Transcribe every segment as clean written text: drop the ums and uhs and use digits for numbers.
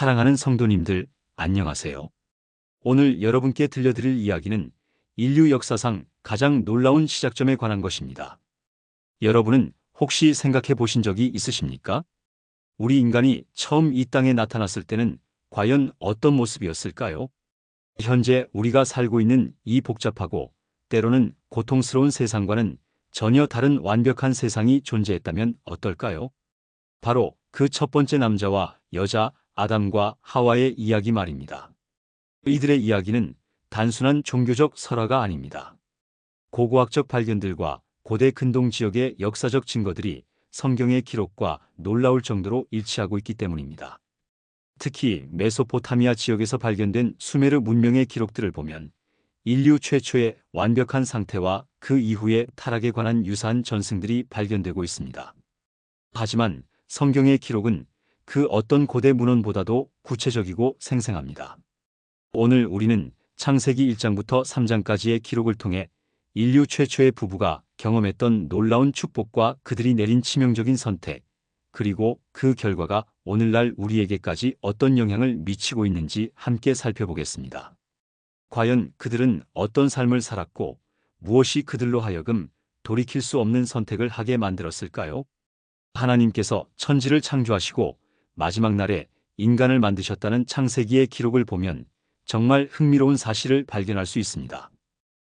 사랑하는 성도님들, 안녕하세요. 오늘 여러분께 들려드릴 이야기는 인류 역사상 가장 놀라운 시작점에 관한 것입니다. 여러분은 혹시 생각해 보신 적이 있으십니까? 우리 인간이 처음 이 땅에 나타났을 때는 과연 어떤 모습이었을까요? 현재 우리가 살고 있는 이 복잡하고 때로는 고통스러운 세상과는 전혀 다른 완벽한 세상이 존재했다면 어떨까요? 바로 그 첫 번째 남자와 여자 아담과 하와의 이야기 말입니다. 이들의 이야기는 단순한 종교적 설화가 아닙니다. 고고학적 발견들과 고대 근동 지역의 역사적 증거들이 성경의 기록과 놀라울 정도로 일치하고 있기 때문입니다. 특히 메소포타미아 지역에서 발견된 수메르 문명의 기록들을 보면 인류 최초의 완벽한 상태와 그 이후의 타락에 관한 유사한 전승들이 발견되고 있습니다. 하지만 성경의 기록은 그 어떤 고대 문헌보다도 구체적이고 생생합니다. 오늘 우리는 창세기 1장부터 3장까지의 기록을 통해 인류 최초의 부부가 경험했던 놀라운 축복과 그들이 내린 치명적인 선택, 그리고 그 결과가 오늘날 우리에게까지 어떤 영향을 미치고 있는지 함께 살펴보겠습니다. 과연 그들은 어떤 삶을 살았고 무엇이 그들로 하여금 돌이킬 수 없는 선택을 하게 만들었을까요? 하나님께서 천지를 창조하시고 마지막 날에 인간을 만드셨다는 창세기의 기록을 보면 정말 흥미로운 사실을 발견할 수 있습니다.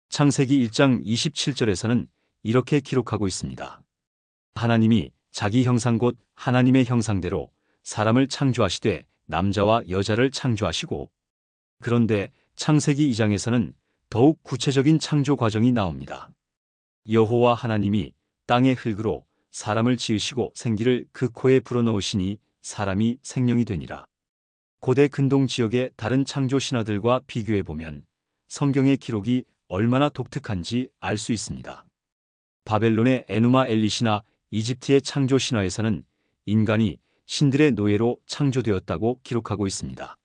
창세기 1장 27절에서는 이렇게 기록하고 있습니다. 하나님이 자기 형상 곧 하나님의 형상대로 사람을 창조하시되 남자와 여자를 창조하시고. 그런데 창세기 2장에서는 더욱 구체적인 창조 과정이 나옵니다. 여호와 하나님이 땅의 흙으로 사람을 지으시고 생기를 그 코에 불어넣으시니 사람이 생명이 되니라. 고대 근동 지역의 다른 창조 신화들과 비교해보면 성경의 기록이 얼마나 독특한지 알 수 있습니다. 바벨론의 에누마 엘리시나 이집트의 창조 신화에서는 인간이 신들의 노예로 창조되었다고 기록하고 있습니다.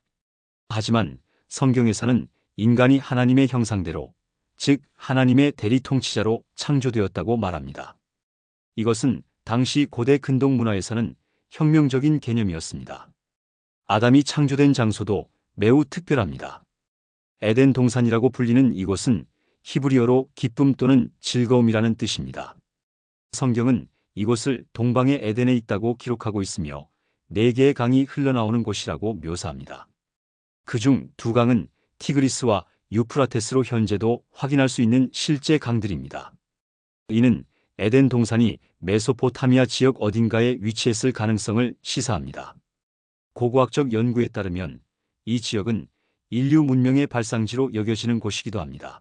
하지만 성경에서는 인간이 하나님의 형상대로, 즉 하나님의 대리 통치자로 창조되었다고 말합니다. 이것은 당시 고대 근동 문화에서는 혁명적인 개념이었습니다. 아담이 창조된 장소도 매우 특별합니다. 에덴 동산이라고 불리는 이곳은 히브리어로 기쁨 또는 즐거움이라는 뜻입니다. 성경은 이곳을 동방의 에덴에 있다고 기록하고 있으며 4개의 강이 흘러나오는 곳이라고 묘사합니다. 그중 2강은 티그리스와 유프라테스로 현재도 확인할 수 있는 실제 강들입니다. 이는 에덴 동산이 메소포타미아 지역 어딘가에 위치했을 가능성을 시사합니다. 고고학적 연구에 따르면 이 지역은 인류 문명의 발상지로 여겨지는 곳이기도 합니다.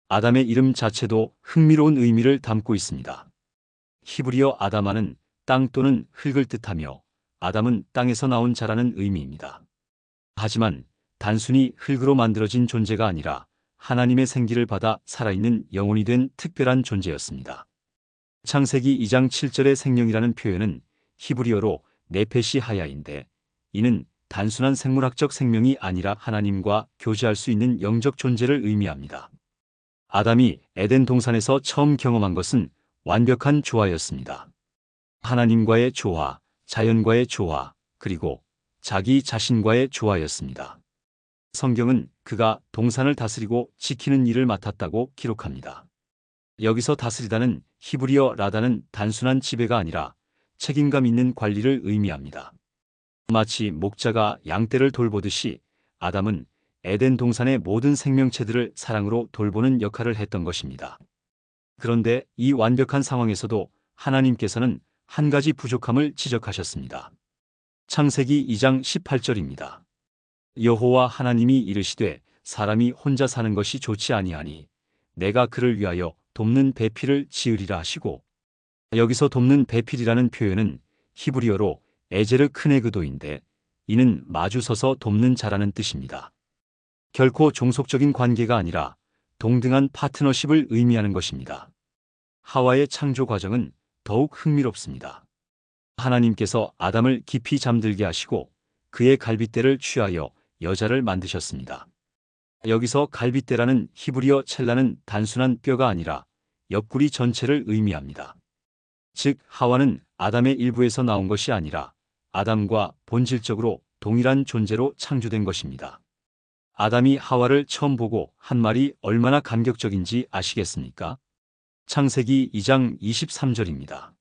아담의 이름 자체도 흥미로운 의미를 담고 있습니다. 히브리어 아다마는 땅 또는 흙을 뜻하며 아담은 땅에서 나온 자라는 의미입니다. 하지만 단순히 흙으로 만들어진 존재가 아니라 하나님의 생기를 받아 살아있는 영혼이 된 특별한 존재였습니다. 창세기 2장 7절의 생명이라는 표현은 히브리어로 네페시 하야인데 이는 단순한 생물학적 생명이 아니라 하나님과 교제할 수 있는 영적 존재를 의미합니다. 아담이 에덴 동산에서 처음 경험한 것은 완벽한 조화였습니다. 하나님과의 조화, 자연과의 조화, 그리고 자기 자신과의 조화였습니다. 성경은 그가 동산을 다스리고 지키는 일을 맡았다고 기록합니다. 여기서 다스리다는 히브리어 라다는 단순한 지배가 아니라 책임감 있는 관리를 의미합니다. 마치 목자가 양떼를 돌보듯이 아담은 에덴 동산의 모든 생명체들을 사랑으로 돌보는 역할을 했던 것입니다. 그런데 이 완벽한 상황에서도 하나님께서는 한 가지 부족함을 지적하셨습니다. 창세기 2장 18절입니다. 여호와 하나님이 이르시되 사람이 혼자 사는 것이 좋지 아니하니 내가 그를 위하여 돕는 배필을 지으리라 하시고. 여기서 돕는 배필이라는 표현은 히브리어로 에제르 크네그도인데 이는 마주 서서 돕는 자라는 뜻입니다. 결코 종속적인 관계가 아니라 동등한 파트너십을 의미하는 것입니다. 하와의 창조 과정은 더욱 흥미롭습니다. 하나님께서 아담을 깊이 잠들게 하시고 그의 갈빗대를 취하여 여자를 만드셨습니다. 여기서 갈빗대라는 히브리어 첼라는 단순한 뼈가 아니라 옆구리 전체를 의미합니다. 즉 하와는 아담의 일부에서 나온 것이 아니라 아담과 본질적으로 동일한 존재로 창조된 것입니다. 아담이 하와를 처음 보고 한 말이 얼마나 감격적인지 아시겠습니까? 창세기 2장 23절입니다.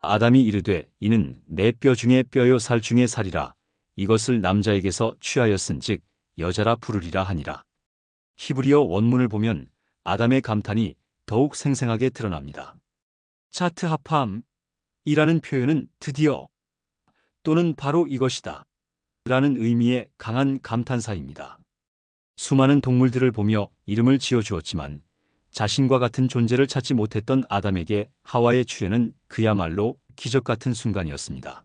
아담이 이르되 이는 내 뼈 중에 뼈요 살 중에 살이라 이것을 남자에게서 취하였은즉 여자라 부르리라 하니라. 히브리어 원문을 보면 아담의 감탄이 더욱 생생하게 드러납니다. 차트하팜이라는 표현은 드디어 또는 바로 이것이다 라는 의미의 강한 감탄사입니다. 수많은 동물들을 보며 이름을 지어주었지만 자신과 같은 존재를 찾지 못했던 아담에게 하와의 출현은 그야말로 기적 같은 순간이었습니다.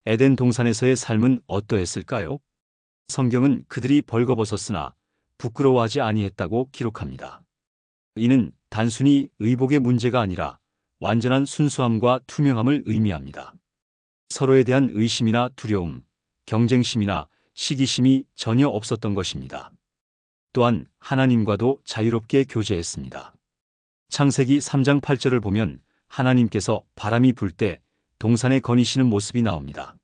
에덴 동산에서의 삶은 어떠했을까요? 성경은 그들이 벌거벗었으나 부끄러워하지 아니했다고 기록합니다. 이는 단순히 의복의 문제가 아니라 완전한 순수함과 투명함을 의미합니다. 서로에 대한 의심이나 두려움, 경쟁심이나 시기심이 전혀 없었던 것입니다. 또한 하나님과도 자유롭게 교제했습니다. 창세기 3장 8절을 보면 하나님께서 바람이 불 때 동산에 거니시는 모습이 나옵니다.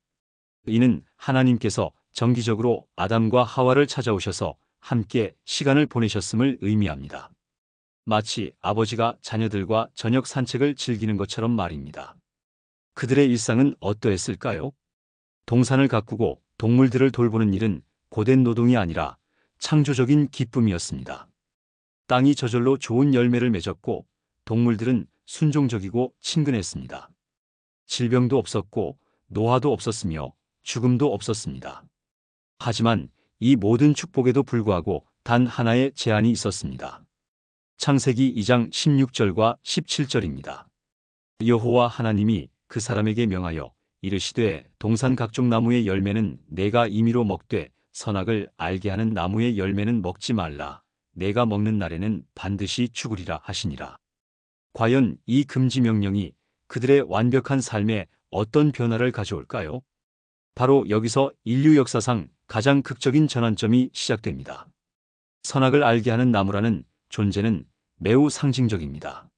이는 하나님께서 정기적으로 아담과 하와를 찾아오셔서 함께 시간을 보내셨음을 의미합니다. 마치 아버지가 자녀들과 저녁 산책을 즐기는 것처럼 말입니다. 그들의 일상은 어떠했을까요? 동산을 가꾸고 동물들을 돌보는 일은 고된 노동이 아니라 창조적인 기쁨이었습니다. 땅이 저절로 좋은 열매를 맺었고 동물들은 순종적이고 친근했습니다. 질병도 없었고 노화도 없었으며 죽음도 없었습니다. 하지만 이 모든 축복에도 불구하고 단 하나의 제한이 있었습니다. 창세기 2장 16절과 17절입니다. 여호와 하나님이 그 사람에게 명하여 이르시되 동산 각종 나무의 열매는 내가 임의로 먹되 선악을 알게 하는 나무의 열매는 먹지 말라. 내가 먹는 날에는 반드시 죽으리라 하시니라. 과연 이 금지 명령이 그들의 완벽한 삶에 어떤 변화를 가져올까요? 바로 여기서 인류 역사상 가장 극적인 전환점이 시작됩니다. 선악을 알게 하는 나무라는 존재는 매우 상징적입니다.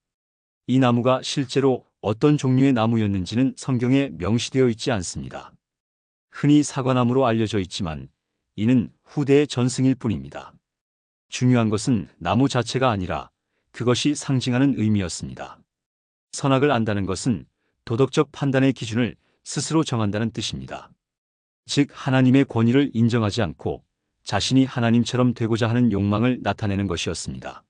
이 나무가 실제로 어떤 종류의 나무였는지는 성경에 명시되어 있지 않습니다. 흔히 사과나무로 알려져 있지만 이는 후대의 전승일 뿐입니다. 중요한 것은 나무 자체가 아니라 그것이 상징하는 의미였습니다. 선악을 안다는 것은 도덕적 판단의 기준을 스스로 정한다는 뜻입니다. 즉 하나님의 권위를 인정하지 않고 자신이 하나님처럼 되고자 하는 욕망을 나타내는 것이었습니다.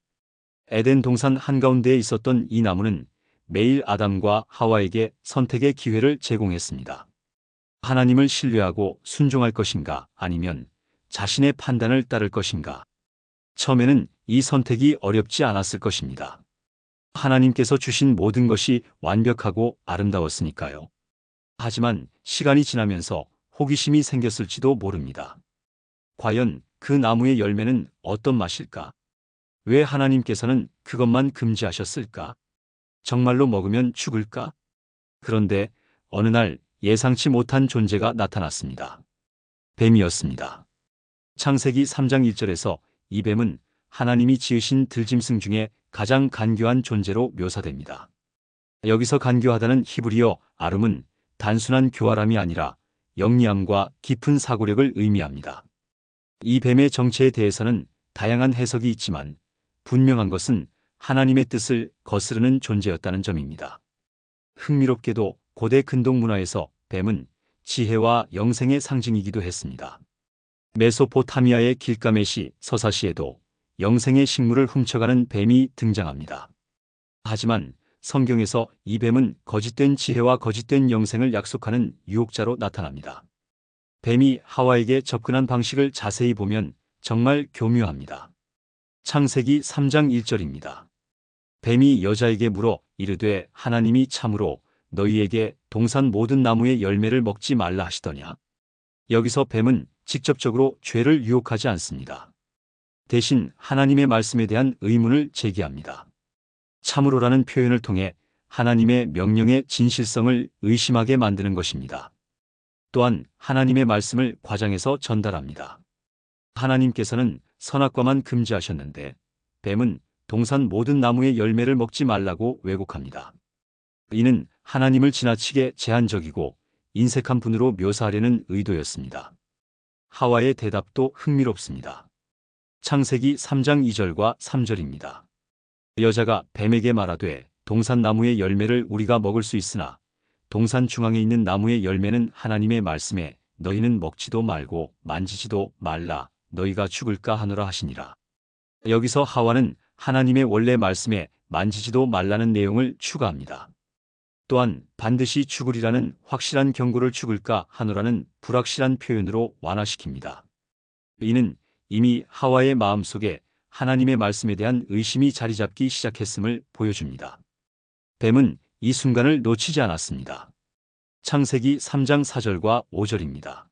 에덴 동산 한가운데에 있었던 이 나무는 매일 아담과 하와에게 선택의 기회를 제공했습니다. 하나님을 신뢰하고 순종할 것인가 아니면 자신의 판단을 따를 것인가. 처음에는 이 선택이 어렵지 않았을 것입니다. 하나님께서 주신 모든 것이 완벽하고 아름다웠으니까요. 하지만 시간이 지나면서 호기심이 생겼을지도 모릅니다. 과연 그 나무의 열매는 어떤 맛일까? 왜 하나님께서는 그것만 금지하셨을까? 정말로 먹으면 죽을까? 그런데 어느 날 예상치 못한 존재가 나타났습니다. 뱀이었습니다. 창세기 3장 1절에서 이 뱀은 하나님이 지으신 들짐승 중에 가장 간교한 존재로 묘사됩니다. 여기서 간교하다는 히브리어 아름은 단순한 교활함이 아니라 영리함과 깊은 사고력을 의미합니다. 이 뱀의 정체에 대해서는 다양한 해석이 있지만 분명한 것은 하나님의 뜻을 거스르는 존재였다는 점입니다. 흥미롭게도 고대 근동 문화에서 뱀은 지혜와 영생의 상징이기도 했습니다. 메소포타미아의 길가메시 서사시에도 영생의 식물을 훔쳐가는 뱀이 등장합니다. 하지만 성경에서 이 뱀은 거짓된 지혜와 거짓된 영생을 약속하는 유혹자로 나타납니다. 뱀이 하와에게 접근한 방식을 자세히 보면 정말 교묘합니다. 창세기 3장 1절입니다. 뱀이 여자에게 물어 이르되 하나님이 참으로 너희에게 동산 모든 나무의 열매를 먹지 말라 하시더냐. 여기서 뱀은 직접적으로 죄를 유혹하지 않습니다. 대신 하나님의 말씀에 대한 의문을 제기합니다. 참으로라는 표현을 통해 하나님의 명령의 진실성을 의심하게 만드는 것입니다. 또한 하나님의 말씀을 과장해서 전달합니다. 하나님께서는 선악과만 금지하셨는데 뱀은 동산 모든 나무의 열매를 먹지 말라고 왜곡합니다. 이는 하나님을 지나치게 제한적이고 인색한 분으로 묘사하려는 의도였습니다. 하와의 대답도 흥미롭습니다. 창세기 3장 2절과 3절입니다. 여자가 뱀에게 말하되 동산 나무의 열매를 우리가 먹을 수 있으나 동산 중앙에 있는 나무의 열매는 하나님의 말씀에 너희는 먹지도 말고 만지지도 말라 너희가 죽을까 하노라 하시니라. 여기서 하와는 하나님의 원래 말씀에 만지지도 말라는 내용을 추가합니다. 또한 반드시 죽으리라는 확실한 경고를 죽을까 하노라는 불확실한 표현으로 완화시킵니다. 이는 이미 하와의 마음속에 하나님의 말씀에 대한 의심이 자리 잡기 시작했음을 보여줍니다. 뱀은 이 순간을 놓치지 않았습니다. 창세기 3장 4절과 5절입니다.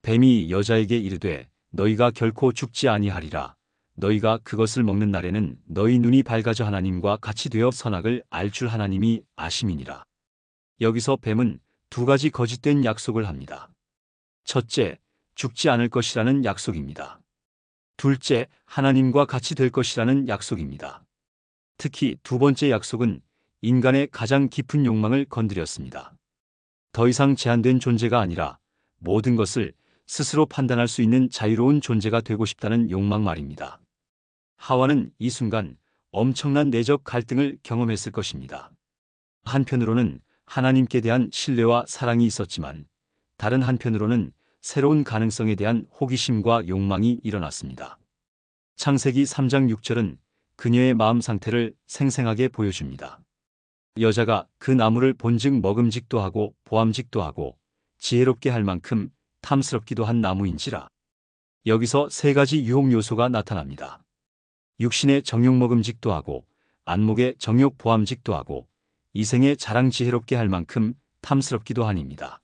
뱀이 여자에게 이르되 너희가 결코 죽지 아니하리라. 너희가 그것을 먹는 날에는 너희 눈이 밝아져 하나님과 같이 되어 선악을 알 줄 하나님이 아심이니라. 여기서 뱀은 두 가지 거짓된 약속을 합니다. 첫째, 죽지 않을 것이라는 약속입니다. 둘째, 하나님과 같이 될 것이라는 약속입니다. 특히 두 번째 약속은 인간의 가장 깊은 욕망을 건드렸습니다. 더 이상 제한된 존재가 아니라 모든 것을 스스로 판단할 수 있는 자유로운 존재가 되고 싶다는 욕망 말입니다. 하와는 이 순간 엄청난 내적 갈등을 경험했을 것입니다. 한편으로는 하나님께 대한 신뢰와 사랑이 있었지만 다른 한편으로는 새로운 가능성에 대한 호기심과 욕망이 일어났습니다. 창세기 3장 6절은 그녀의 마음 상태를 생생하게 보여줍니다. 여자가 그 나무를 본즉 먹음직도 하고 보암직도 하고 지혜롭게 할 만큼 탐스럽기도 한 나무인지라. 여기서 세 가지 유혹 요소가 나타납니다. 육신의 정욕 먹음직도 하고 안목의 정욕 보암직도 하고 이생의 자랑 지혜롭게 할 만큼 탐스럽기도 하니입니다.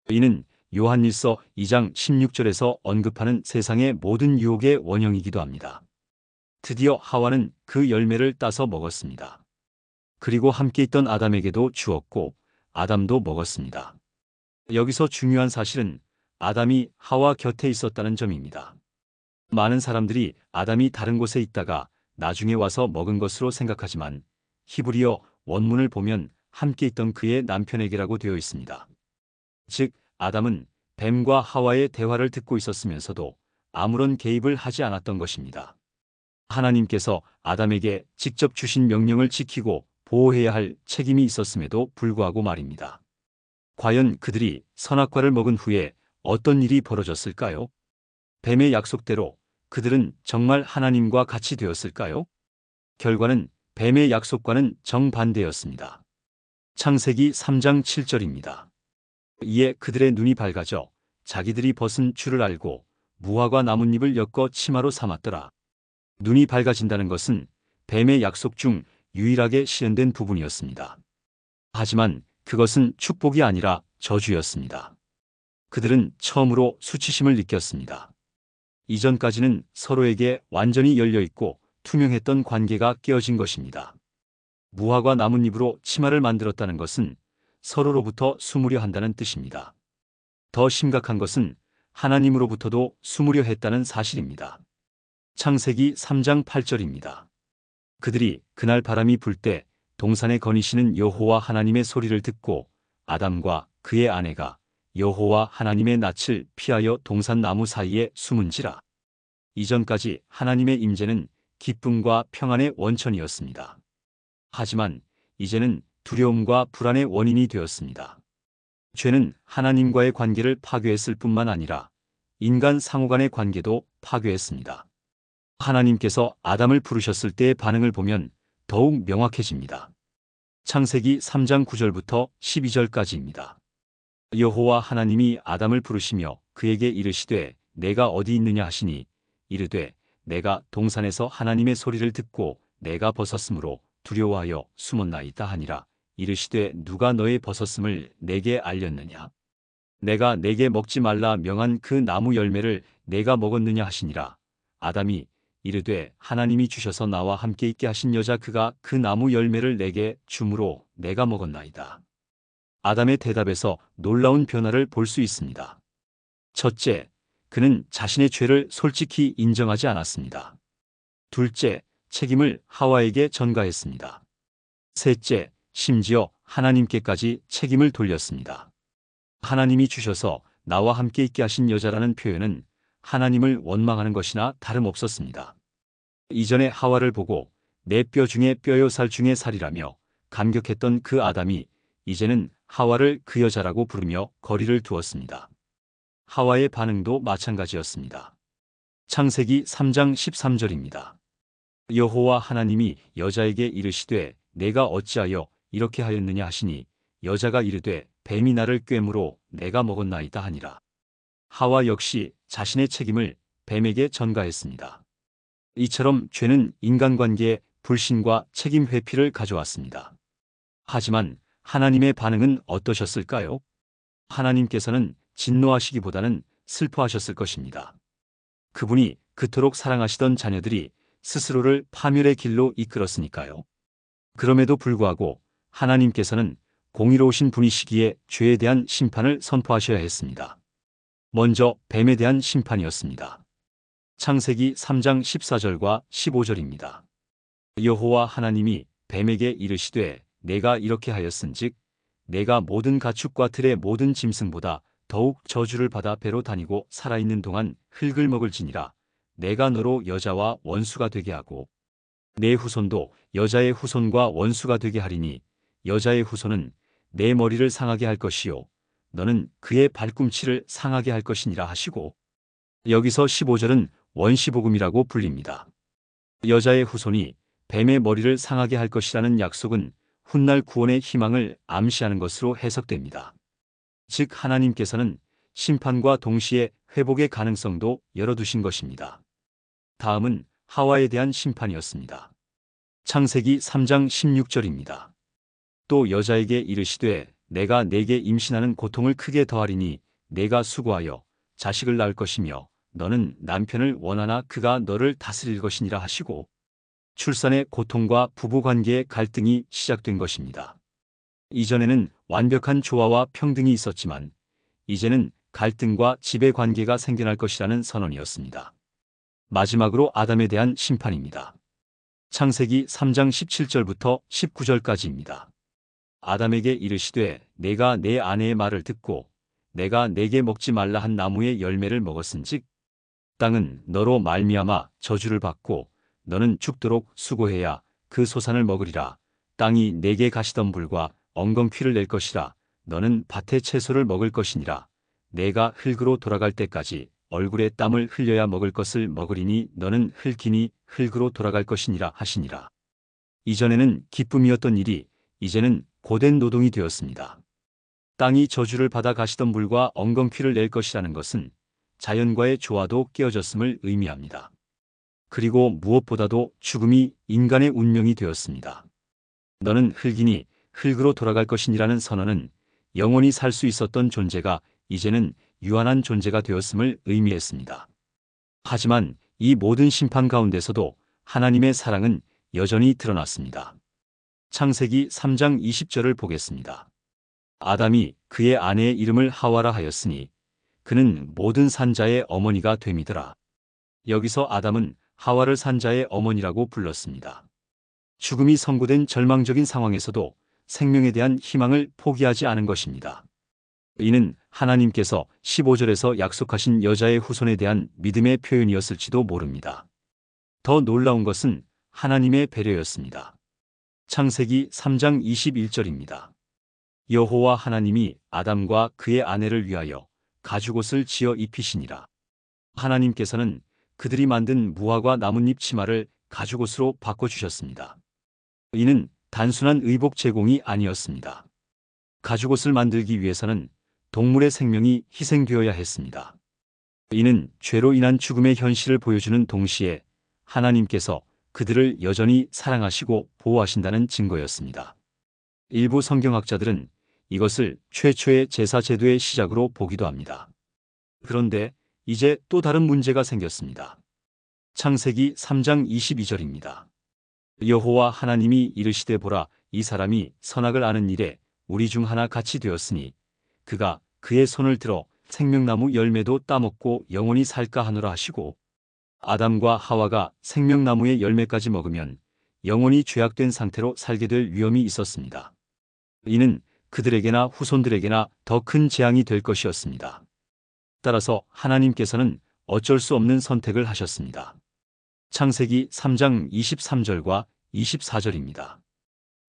이는 요한일서 2장 16절에서 언급하는 세상의 모든 유혹의 원형이기도 합니다. 드디어 하와는 그 열매를 따서 먹었습니다. 그리고 함께 있던 아담에게도 주었고 아담도 먹었습니다. 여기서 중요한 사실은 아담이 하와 곁에 있었다는 점입니다. 많은 사람들이 아담이 다른 곳에 있다가 나중에 와서 먹은 것으로 생각하지만 히브리어 원문을 보면 함께 있던 그의 남편에게라고 되어 있습니다. 즉 아담은 뱀과 하와의 대화를 듣고 있었으면서도 아무런 개입을 하지 않았던 것입니다. 하나님께서 아담에게 직접 주신 명령을 지키고 보호해야 할 책임이 있었음에도 불구하고 말입니다. 과연 그들이 선악과를 먹은 후에 어떤 일이 벌어졌을까요? 뱀의 약속대로 그들은 정말 하나님과 같이 되었을까요? 결과는 뱀의 약속과는 정반대였습니다. 창세기 3장 7절입니다. 이에 그들의 눈이 밝아져 자기들이 벗은 줄을 알고 무화과 나뭇잎을 엮어 치마로 삼았더라. 눈이 밝아진다는 것은 뱀의 약속 중 유일하게 실현된 부분이었습니다. 하지만 그것은 축복이 아니라 저주였습니다. 그들은 처음으로 수치심을 느꼈습니다. 이전까지는 서로에게 완전히 열려있고 투명했던 관계가 깨어진 것입니다. 무화과 나뭇잎으로 치마를 만들었다는 것은 서로로부터 숨으려 한다는 뜻입니다. 더 심각한 것은 하나님으로부터도 숨으려 했다는 사실입니다. 창세기 3장 8절입니다. 그들이 그날 바람이 불 때 동산에 거니시는 여호와 하나님의 소리를 듣고 아담과 그의 아내가 여호와 하나님의 낯을 피하여 동산 나무 사이에 숨은지라. 이전까지 하나님의 임재는 기쁨과 평안의 원천이었습니다. 하지만 이제는 두려움과 불안의 원인이 되었습니다. 죄는 하나님과의 관계를 파괴했을 뿐만 아니라 인간 상호 간의 관계도 파괴했습니다. 하나님께서 아담을 부르셨을 때의 반응을 보면 더욱 명확해집니다. 창세기 3장 9절부터 12절까지입니다. 여호와 하나님이 아담을 부르시며 그에게 이르시되 내가 어디 있느냐 하시니 이르되 내가 동산에서 하나님의 소리를 듣고 내가 벗었으므로 두려워하여 숨었나이다 하니라. 이르시되 누가 너의 벗었음을 내게 알렸느냐? 내가 내게 먹지 말라 명한 그 나무 열매를 내가 먹었느냐 하시니라. 아담이 이르되 하나님이 주셔서 나와 함께 있게 하신 여자 그가 그 나무 열매를 내게 주므로 내가 먹었나이다. 아담의 대답에서 놀라운 변화를 볼 수 있습니다. 첫째, 그는 자신의 죄를 솔직히 인정하지 않았습니다. 둘째, 책임을 하와에게 전가했습니다. 셋째, 심지어 하나님께까지 책임을 돌렸습니다. 하나님이 주셔서 나와 함께 있게 하신 여자라는 표현은 하나님을 원망하는 것이나 다름없었습니다. 이전에 하와를 보고 내 뼈 중에 뼈요 살 중에 살이라며 감격했던 그 아담이 이제는 하와를 그 여자라고 부르며 거리를 두었습니다. 하와의 반응도 마찬가지였습니다. 창세기 3장 13절입니다. 여호와 하나님이 여자에게 이르시되 내가 어찌하여 이렇게 하였느냐 하시니 여자가 이르되 뱀이 나를 꿰므로 내가 먹었나이다 하니라. 하와 역시 자신의 책임을 뱀에게 전가했습니다. 이처럼 죄는 인간관계에 불신과 책임 회피를 가져왔습니다. 하지만 하나님의 반응은 어떠셨을까요? 하나님께서는 진노하시기보다는 슬퍼하셨을 것입니다. 그분이 그토록 사랑하시던 자녀들이 스스로를 파멸의 길로 이끌었으니까요. 그럼에도 불구하고 하나님께서는 공의로우신 분이시기에 죄에 대한 심판을 선포하셔야 했습니다. 먼저 뱀에 대한 심판이었습니다. 창세기 3장 14절과 15절입니다. 여호와 하나님이 뱀에게 이르시되 내가 이렇게 하였은즉 내가 모든 가축과 들의 모든 짐승보다 더욱 저주를 받아 배로 다니고 살아있는 동안 흙을 먹을지니라. 내가 너로 여자와 원수가 되게 하고 내 후손도 여자의 후손과 원수가 되게 하리니 여자의 후손은 내 머리를 상하게 할 것이요 너는 그의 발꿈치를 상하게 할 것이니라 하시고, 여기서 15절은 원시복음이라고 불립니다. 여자의 후손이 뱀의 머리를 상하게 할 것이라는 약속은 훗날 구원의 희망을 암시하는 것으로 해석됩니다. 즉 하나님께서는 심판과 동시에 회복의 가능성도 열어두신 것입니다. 다음은 하와에 대한 심판이었습니다. 창세기 3장 16절입니다. 또 여자에게 이르시되 내가 네게 임신하는 고통을 크게 더하리니 내가 수고하여 자식을 낳을 것이며 너는 남편을 원하나 그가 너를 다스릴 것이니라 하시고, 출산의 고통과 부부관계의 갈등이 시작된 것입니다. 이전에는 완벽한 조화와 평등이 있었지만 이제는 갈등과 지배관계가 생겨날 것이라는 선언이었습니다. 마지막으로 아담에 대한 심판입니다. 창세기 3장 17절부터 19절까지입니다. 아담에게 이르시되 내가 내 아내의 말을 듣고 내가 내게 먹지 말라 한 나무의 열매를 먹었은즉 땅은 너로 말미암아 저주를 받고 너는 죽도록 수고해야 그 소산을 먹으리라. 땅이 내게 가시덤불과 엉겅퀴를 낼 것이라. 너는 밭의 채소를 먹을 것이니라. 내가 흙으로 돌아갈 때까지 얼굴에 땀을 흘려야 먹을 것을 먹으리니 너는 흙이니 흙으로 돌아갈 것이니라 하시니라. 이전에는 기쁨이었던 일이 이제는 고된 노동이 되었습니다. 땅이 저주를 받아 가시덤불과 엉겅퀴를 낼 것이라는 것은 자연과의 조화도 깨어졌음을 의미합니다. 그리고 무엇보다도 죽음이 인간의 운명이 되었습니다. 너는 흙이니 흙으로 돌아갈 것이니라는 선언은 영원히 살 수 있었던 존재가 이제는 유한한 존재가 되었음을 의미했습니다. 하지만 이 모든 심판 가운데서도 하나님의 사랑은 여전히 드러났습니다. 창세기 3장 20절을 보겠습니다. 아담이 그의 아내의 이름을 하와라 하였으니 그는 모든 산자의 어머니가 됨이더라. 여기서 아담은 하와를 산자의 어머니라고 불렀습니다. 죽음이 선고된 절망적인 상황에서도 생명에 대한 희망을 포기하지 않은 것입니다. 이는 하나님께서 15절에서 약속하신 여자의 후손에 대한 믿음의 표현이었을지도 모릅니다. 더 놀라운 것은 하나님의 배려였습니다. 창세기 3장 21절입니다. 여호와 하나님이 아담과 그의 아내를 위하여 가죽옷을 지어 입히시니라. 하나님께서는 그들이 만든 무화과 나뭇잎 치마를 가죽옷으로 바꿔주셨습니다. 이는 단순한 의복 제공이 아니었습니다. 가죽옷을 만들기 위해서는 동물의 생명이 희생되어야 했습니다. 이는 죄로 인한 죽음의 현실을 보여주는 동시에 하나님께서 그들을 여전히 사랑하시고 보호하신다는 증거였습니다. 일부 성경학자들은 이것을 최초의 제사 제도의 시작으로 보기도 합니다. 그런데 이제 또 다른 문제가 생겼습니다. 창세기 3장 22절입니다. 여호와 하나님이 이르시되 보라 이 사람이 선악을 아는 일에 우리 중 하나 같이 되었으니 그가 그의 손을 들어 생명나무 열매도 따먹고 영원히 살까 하노라 하시고, 아담과 하와가 생명나무의 열매까지 먹으면 영원히 죄악된 상태로 살게 될 위험이 있었습니다. 이는 그들에게나 후손들에게나 더 큰 재앙이 될 것이었습니다. 따라서 하나님께서는 어쩔 수 없는 선택을 하셨습니다. 창세기 3장 23절과 24절입니다.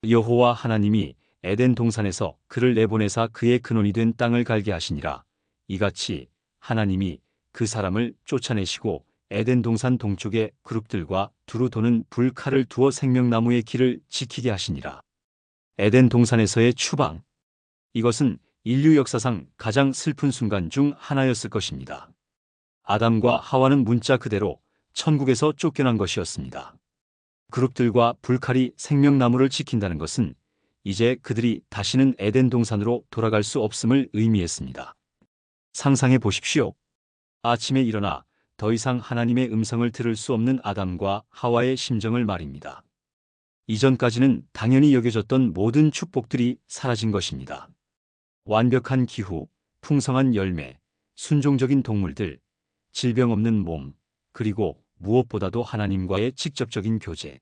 여호와 하나님이 에덴 동산에서 그를 내보내사 그의 근원이 된 땅을 갈게 하시니라. 이같이 하나님이 그 사람을 쫓아내시고 에덴 동산 동쪽에 그룹들과 두루 도는 불칼을 두어 생명나무의 길을 지키게 하시니라. 에덴 동산에서의 추방. 이것은 인류 역사상 가장 슬픈 순간 중 하나였을 것입니다. 아담과 하와는 문자 그대로 천국에서 쫓겨난 것이었습니다. 그룹들과 불칼이 생명나무를 지킨다는 것은 이제 그들이 다시는 에덴 동산으로 돌아갈 수 없음을 의미했습니다. 상상해 보십시오. 아침에 일어나 더 이상 하나님의 음성을 들을 수 없는 아담과 하와의 심정을 말입니다. 이전까지는 당연히 여겨졌던 모든 축복들이 사라진 것입니다. 완벽한 기후, 풍성한 열매, 순종적인 동물들, 질병 없는 몸, 그리고 무엇보다도 하나님과의 직접적인 교제.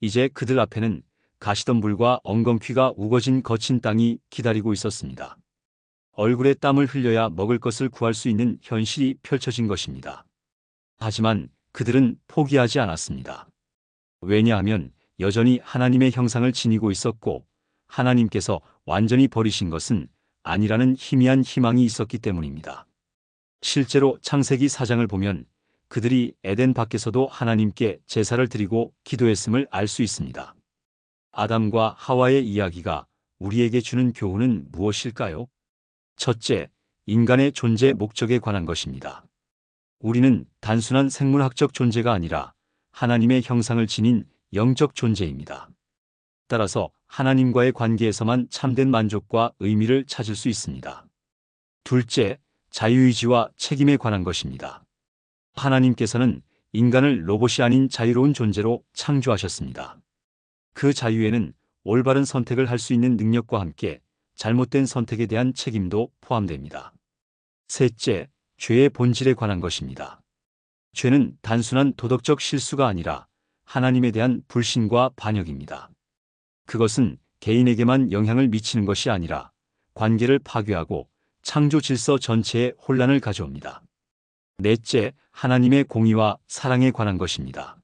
이제 그들 앞에는 가시덤불과 엉겅퀴가 우거진 거친 땅이 기다리고 있었습니다. 얼굴에 땀을 흘려야 먹을 것을 구할 수 있는 현실이 펼쳐진 것입니다. 하지만 그들은 포기하지 않았습니다. 왜냐하면 여전히 하나님의 형상을 지니고 있었고 하나님께서 완전히 버리신 것은 아니라는 희미한 희망이 있었기 때문입니다. 실제로 창세기 4장을 보면 그들이 에덴 밖에서도 하나님께 제사를 드리고 기도했음을 알 수 있습니다. 아담과 하와의 이야기가 우리에게 주는 교훈은 무엇일까요? 첫째, 인간의 존재 목적에 관한 것입니다. 우리는 단순한 생물학적 존재가 아니라 하나님의 형상을 지닌 영적 존재입니다. 따라서 하나님과의 관계에서만 참된 만족과 의미를 찾을 수 있습니다. 둘째, 자유의지와 책임에 관한 것입니다. 하나님께서는 인간을 로봇이 아닌 자유로운 존재로 창조하셨습니다. 그 자유에는 올바른 선택을 할 수 있는 능력과 함께 잘못된 선택에 대한 책임도 포함됩니다. 셋째, 죄의 본질에 관한 것입니다. 죄는 단순한 도덕적 실수가 아니라 하나님에 대한 불신과 반역입니다. 그것은 개인에게만 영향을 미치는 것이 아니라 관계를 파괴하고 창조 질서 전체에 혼란을 가져옵니다. 넷째, 하나님의 공의와 사랑에 관한 것입니다.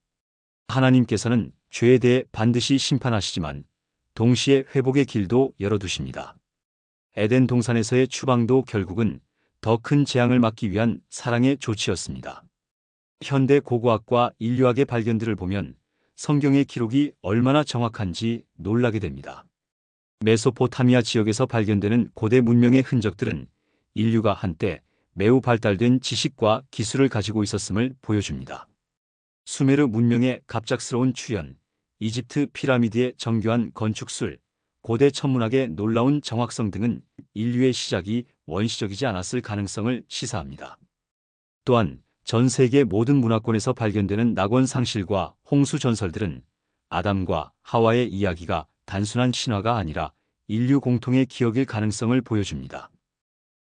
하나님께서는 죄에 대해 반드시 심판하시지만 동시에 회복의 길도 열어두십니다. 에덴 동산에서의 추방도 결국은 더 큰 재앙을 막기 위한 사랑의 조치였습니다. 현대 고고학과 인류학의 발견들을 보면 성경의 기록이 얼마나 정확한지 놀라게 됩니다. 메소포타미아 지역에서 발견되는 고대 문명의 흔적들은 인류가 한때 매우 발달된 지식과 기술을 가지고 있었음을 보여줍니다. 수메르 문명의 갑작스러운 출현, 이집트 피라미드의 정교한 건축술, 고대 천문학의 놀라운 정확성 등은 인류의 시작이 원시적이지 않았을 가능성을 시사합니다. 또한 전 세계 모든 문화권에서 발견되는 낙원 상실과 홍수 전설들은 아담과 하와의 이야기가 단순한 신화가 아니라 인류 공통의 기억일 가능성을 보여줍니다.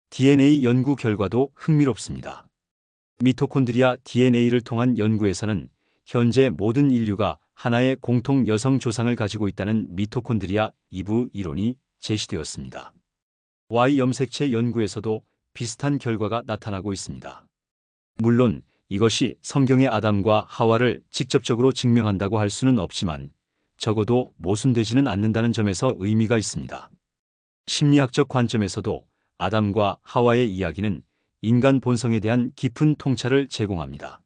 DNA 연구 결과도 흥미롭습니다. 미토콘드리아 DNA를 통한 연구에서는 현재 모든 인류가 하나의 공통 여성 조상을 가지고 있다는 미토콘드리아 이브 이론이 제시되었습니다. Y 염색체 연구에서도 비슷한 결과가 나타나고 있습니다. 물론 이것이 성경의 아담과 하와를 직접적으로 증명한다고 할 수는 없지만 적어도 모순되지는 않는다는 점에서 의미가 있습니다. 심리학적 관점에서도 아담과 하와의 이야기는 인간 본성에 대한 깊은 통찰을 제공합니다.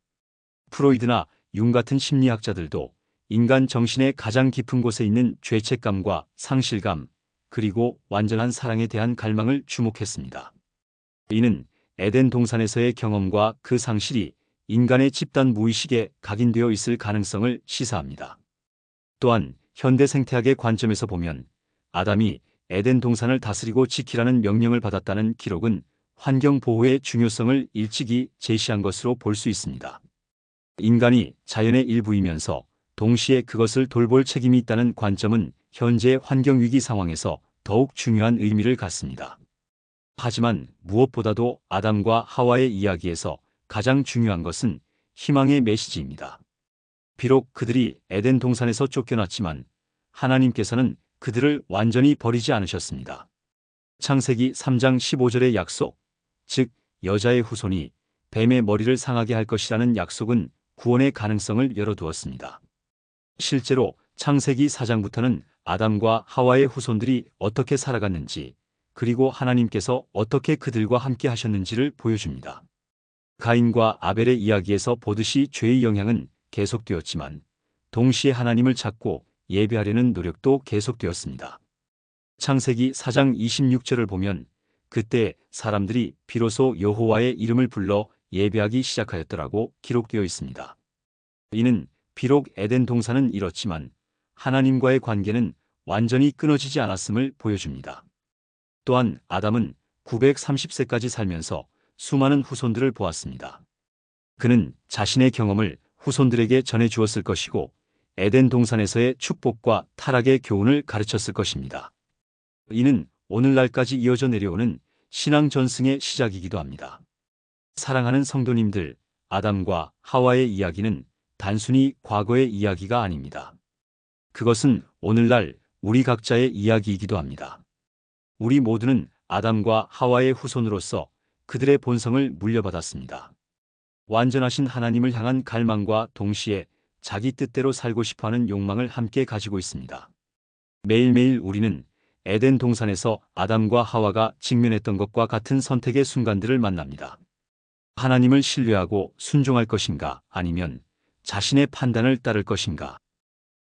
프로이드나 융 같은 심리학자들도 인간 정신의 가장 깊은 곳에 있는 죄책감과 상실감, 그리고 완전한 사랑에 대한 갈망을 주목했습니다. 이는 에덴 동산에서의 경험과 그 상실이 인간의 집단 무의식에 각인되어 있을 가능성을 시사합니다. 또한 현대 생태학의 관점에서 보면 아담이 에덴 동산을 다스리고 지키라는 명령을 받았다는 기록은 환경 보호의 중요성을 일찍이 제시한 것으로 볼 수 있습니다. 인간이 자연의 일부이면서 동시에 그것을 돌볼 책임이 있다는 관점은 현재 환경위기 상황에서 더욱 중요한 의미를 갖습니다. 하지만 무엇보다도 아담과 하와의 이야기에서 가장 중요한 것은 희망의 메시지입니다. 비록 그들이 에덴 동산에서 쫓겨났지만 하나님께서는 그들을 완전히 버리지 않으셨습니다. 창세기 3장 15절의 약속, 즉 여자의 후손이 뱀의 머리를 상하게 할 것이라는 약속은 구원의 가능성을 열어두었습니다. 실제로 창세기 4장부터는 아담과 하와의 후손들이 어떻게 살아갔는지, 그리고 하나님께서 어떻게 그들과 함께 하셨는지를 보여줍니다. 가인과 아벨의 이야기에서 보듯이 죄의 영향은 계속되었지만 동시에 하나님을 찾고 예배하려는 노력도 계속되었습니다. 창세기 4장 26절을 보면 그때 사람들이 비로소 여호와의 이름을 불러 예배하기 시작하였더라고 기록되어 있습니다. 이는 비록 에덴 동산은 이렇지만 하나님과의 관계는 완전히 끊어지지 않았음을 보여줍니다. 또한 아담은 930세까지 살면서 수많은 후손들을 보았습니다. 그는 자신의 경험을 후손들에게 전해 주었을 것이고 에덴 동산에서의 축복과 타락의 교훈을 가르쳤을 것입니다. 이는 오늘날까지 이어져 내려오는 신앙 전승의 시작이기도 합니다. 사랑하는 성도님들, 아담과 하와의 이야기는 단순히 과거의 이야기가 아닙니다. 그것은 오늘날 우리 각자의 이야기이기도 합니다. 우리 모두는 아담과 하와의 후손으로서 그들의 본성을 물려받았습니다. 완전하신 하나님을 향한 갈망과 동시에 자기 뜻대로 살고 싶어하는 욕망을 함께 가지고 있습니다. 매일매일 우리는 에덴 동산에서 아담과 하와가 직면했던 것과 같은 선택의 순간들을 만납니다. 하나님을 신뢰하고 순종할 것인가, 아니면 자신의 판단을 따를 것인가,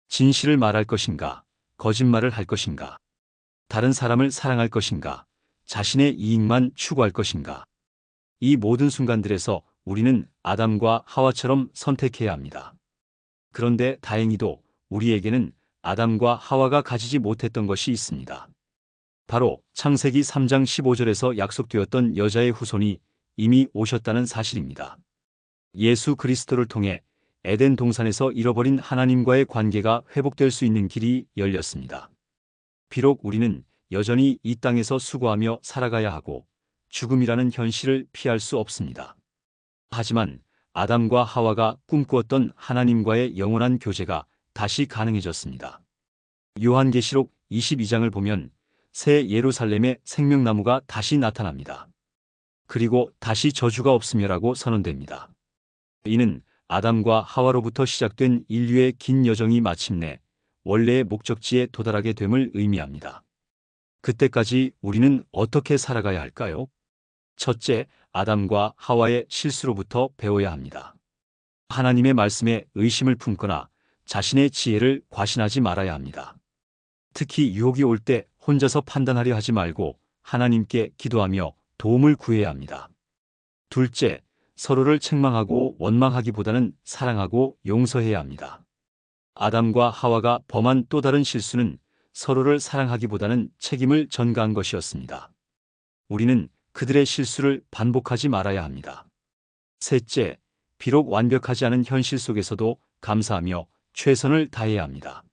진실을 말할 것인가, 거짓말을 할 것인가, 다른 사람을 사랑할 것인가, 자신의 이익만 추구할 것인가. 이 모든 순간들에서 우리는 아담과 하와처럼 선택해야 합니다. 그런데 다행히도 우리에게는 아담과 하와가 가지지 못했던 것이 있습니다. 바로 창세기 3장 15절에서 약속되었던 여자의 후손이 이미 오셨다는 사실입니다. 예수 그리스도를 통해 에덴 동산에서 잃어버린 하나님과의 관계가 회복될 수 있는 길이 열렸습니다. 비록 우리는 여전히 이 땅에서 수고하며 살아가야 하고 죽음이라는 현실을 피할 수 없습니다. 하지만 아담과 하와가 꿈꾸었던 하나님과의 영원한 교제가 다시 가능해졌습니다. 요한계시록 22장을 보면 새 예루살렘의 생명나무가 다시 나타납니다. 그리고 다시 저주가 없으며라고 선언됩니다. 이는 아담과 하와로부터 시작된 인류의 긴 여정이 마침내 원래의 목적지에 도달하게 됨을 의미합니다. 그때까지 우리는 어떻게 살아가야 할까요? 첫째, 아담과 하와의 실수로부터 배워야 합니다. 하나님의 말씀에 의심을 품거나 자신의 지혜를 과신하지 말아야 합니다. 특히 유혹이 올 때 혼자서 판단하려 하지 말고 하나님께 기도하며 도움을 구해야 합니다. 둘째, 서로를 책망하고 원망하기보다는 사랑하고 용서해야 합니다. 아담과 하와가 범한 또 다른 실수는 서로를 사랑하기보다는 책임을 전가한 것이었습니다. 우리는 그들의 실수를 반복하지 말아야 합니다. 셋째, 비록 완벽하지 않은 현실 속에서도 감사하며 최선을 다해야 합니다.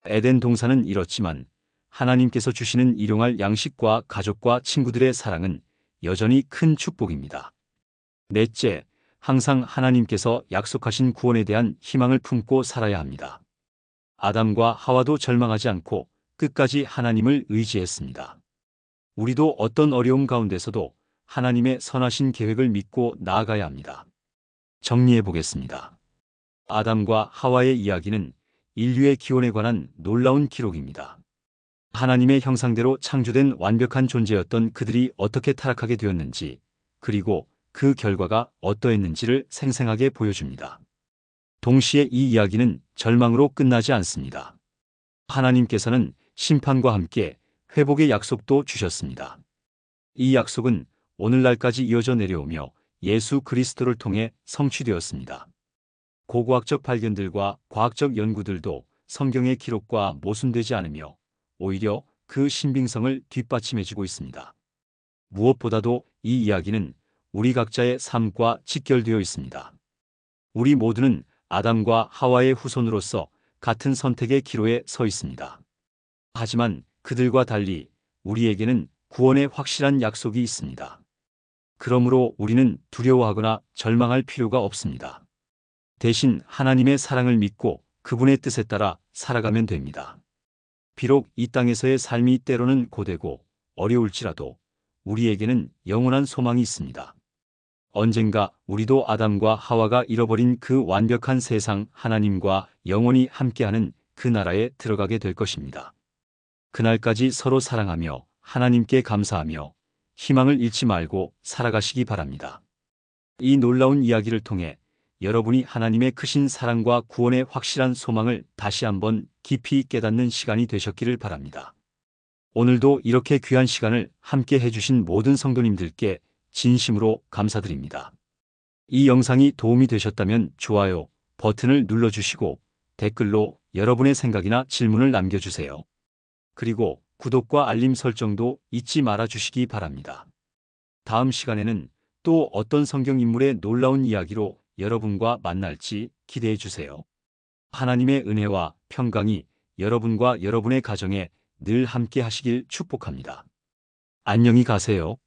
에덴 동산은 이렇지만 하나님께서 주시는 일용할 양식과 가족과 친구들의 사랑은 여전히 큰 축복입니다. 넷째, 항상 하나님께서 약속하신 구원에 대한 희망을 품고 살아야 합니다. 아담과 하와도 절망하지 않고 끝까지 하나님을 의지했습니다. 우리도 어떤 어려움 가운데서도 하나님의 선하신 계획을 믿고 나아가야 합니다. 정리해 보겠습니다. 아담과 하와의 이야기는 인류의 기원에 관한 놀라운 기록입니다. 하나님의 형상대로 창조된 완벽한 존재였던 그들이 어떻게 타락하게 되었는지, 그리고 그 결과가 어떠했는지를 생생하게 보여줍니다. 동시에 이 이야기는 절망으로 끝나지 않습니다. 하나님께서는 심판과 함께 회복의 약속도 주셨습니다. 이 약속은 오늘날까지 이어져 내려오며 예수 그리스도를 통해 성취되었습니다. 고고학적 발견들과 과학적 연구들도 성경의 기록과 모순되지 않으며 오히려 그 신빙성을 뒷받침해주고 있습니다. 무엇보다도 이 이야기는 우리 각자의 삶과 직결되어 있습니다. 우리 모두는 아담과 하와의 후손으로서 같은 선택의 기로에 서 있습니다. 하지만 그들과 달리 우리에게는 구원의 확실한 약속이 있습니다. 그러므로 우리는 두려워하거나 절망할 필요가 없습니다. 대신 하나님의 사랑을 믿고 그분의 뜻에 따라 살아가면 됩니다. 비록 이 땅에서의 삶이 때로는 고되고 어려울지라도 우리에게는 영원한 소망이 있습니다. 언젠가 우리도 아담과 하와가 잃어버린 그 완벽한 세상 하나님과 영원히 함께하는 그 나라에 들어가게 될 것입니다. 그날까지 서로 사랑하며 하나님께 감사하며 희망을 잃지 말고 살아가시기 바랍니다. 이 놀라운 이야기를 통해 여러분이 하나님의 크신 사랑과 구원의 확실한 소망을 다시 한번 깊이 깨닫는 시간이 되셨기를 바랍니다. 오늘도 이렇게 귀한 시간을 함께 해주신 모든 성도님들께 진심으로 감사드립니다. 이 영상이 도움이 되셨다면 좋아요 버튼을 눌러주시고 댓글로 여러분의 생각이나 질문을 남겨주세요. 그리고 구독과 알림 설정도 잊지 말아 주시기 바랍니다. 다음 시간에는 또 어떤 성경 인물의 놀라운 이야기로 여러분과 만날지 기대해 주세요. 하나님의 은혜와 평강이 여러분과 여러분의 가정에 늘 함께 하시길 축복합니다. 안녕히 가세요.